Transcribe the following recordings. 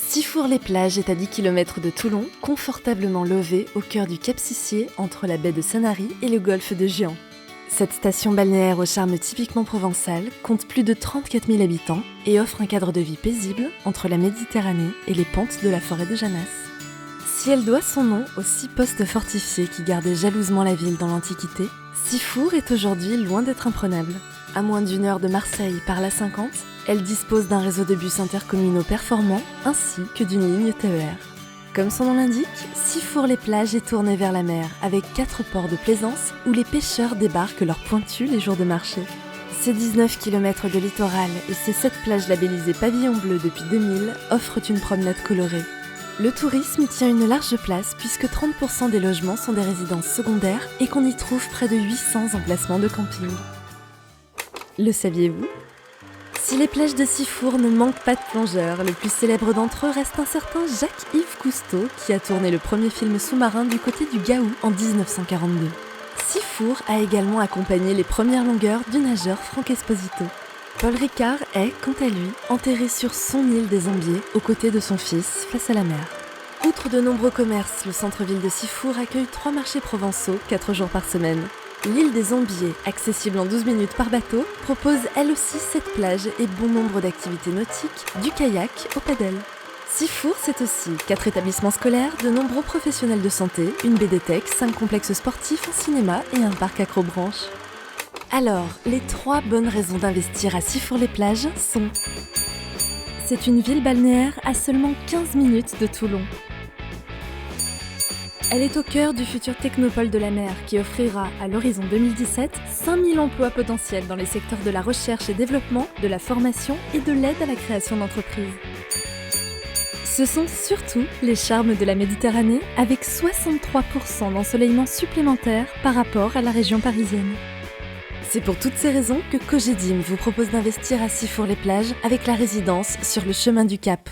Sifour-les-Plages est à 10 km de Toulon, confortablement lové au cœur du Cap Sissier entre la baie de Sanary et le golfe de Juan. Cette station balnéaire au charme typiquement provençal compte plus de 34 000 habitants et offre un cadre de vie paisible entre la Méditerranée et les pentes de la forêt de Janas. Si elle doit son nom aux 6 postes fortifiés qui gardaient jalousement la ville dans l'Antiquité, Sifour est aujourd'hui loin d'être imprenable. À moins d'une heure de Marseille par l'A50, elle dispose d'un réseau de bus intercommunaux performant ainsi que d'une ligne TER. Comme son nom l'indique, Sifour-les-Plages est tournée vers la mer avec 4 ports de plaisance où les pêcheurs débarquent leurs pointus les jours de marché. Ses 19 km de littoral et ses 7 plages labellisées pavillon bleu depuis 2000 offrent une promenade colorée. Le tourisme y tient une large place puisque 30% des logements sont des résidences secondaires et qu'on y trouve près de 800 emplacements de camping. Le saviez-vous ? Si les plages de Sifour ne manquent pas de plongeurs, le plus célèbre d'entre eux reste un certain Jacques-Yves Cousteau qui a tourné le premier film sous-marin du côté du Gaou en 1942. Sifour a également accompagné les premières longueurs du nageur Franck Esposito. Paul Ricard est, quant à lui, enterré sur son île des Ambiers aux côtés de son fils face à la mer. Outre de nombreux commerces, le centre-ville de Sifour accueille 3 marchés provençaux 4 jours par semaine. L'île des Ambiers, accessible en 12 minutes par bateau, propose elle aussi 7 plages et bon nombre d'activités nautiques, du kayak au paddle. Sifour, c'est aussi 4 établissements scolaires, de nombreux professionnels de santé, une BDTech, 5 complexes sportifs, un cinéma et un parc acrobranche. Alors, les 3 bonnes raisons d'investir à Sifour-les-Plages sont: c'est une ville balnéaire à seulement 15 minutes de Toulon. Elle est au cœur du futur technopole de la mer qui offrira, à l'horizon 2017, 5000 emplois potentiels dans les secteurs de la recherche et développement, de la formation et de l'aide à la création d'entreprises. Ce sont surtout les charmes de la Méditerranée avec 63% d'ensoleillement supplémentaire par rapport à la région parisienne. C'est pour toutes ces raisons que Cogedim vous propose d'investir à Sifour-les-Plages avec la résidence sur le chemin du Cap.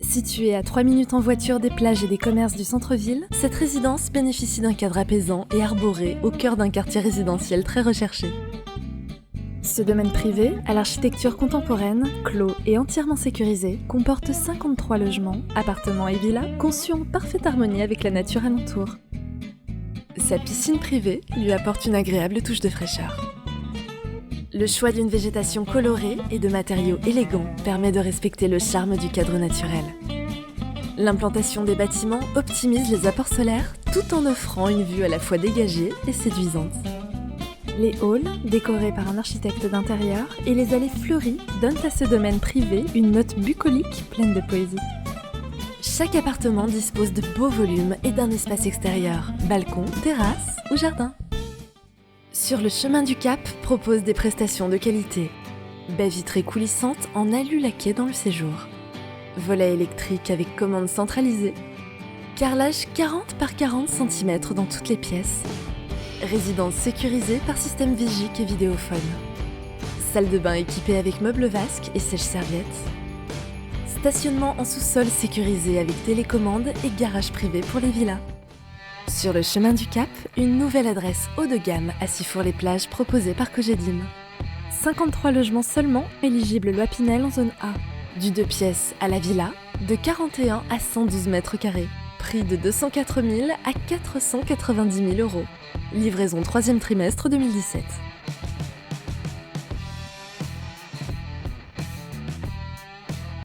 Située à 3 minutes en voiture des plages et des commerces du centre-ville, cette résidence bénéficie d'un cadre apaisant et arboré au cœur d'un quartier résidentiel très recherché. Ce domaine privé, à l'architecture contemporaine, clos et entièrement sécurisé, comporte 53 logements, appartements et villas conçus en parfaite harmonie avec la nature alentour. Sa piscine privée lui apporte une agréable touche de fraîcheur. Le choix d'une végétation colorée et de matériaux élégants permet de respecter le charme du cadre naturel. L'implantation des bâtiments optimise les apports solaires tout en offrant une vue à la fois dégagée et séduisante. Les halls, décorés par un architecte d'intérieur, et les allées fleuries donnent à ce domaine privé une note bucolique pleine de poésie. Chaque appartement dispose de beaux volumes et d'un espace extérieur, balcon, terrasse ou jardin. Sur le chemin du Cap propose des prestations de qualité. Baies vitrées coulissantes en alu laqué dans le séjour. Volets électriques avec commande centralisée. Carrelage 40 par 40 cm dans toutes les pièces. Résidence sécurisée par système vigique et vidéophone. Salle de bain équipée avec meubles vasques et sèche-serviettes. Stationnement en sous-sol sécurisé avec télécommande et garage privé pour les villas. Sur le chemin du Cap, une nouvelle adresse haut de gamme à Sifour-les-Plages proposée par Cogedim. 53 logements seulement, éligibles loi Pinel en zone A. Du 2 pièces à la villa, de 41 à 112 mètres carrés. Prix de 204 000 à 490 000 €. Livraison 3e trimestre 2017.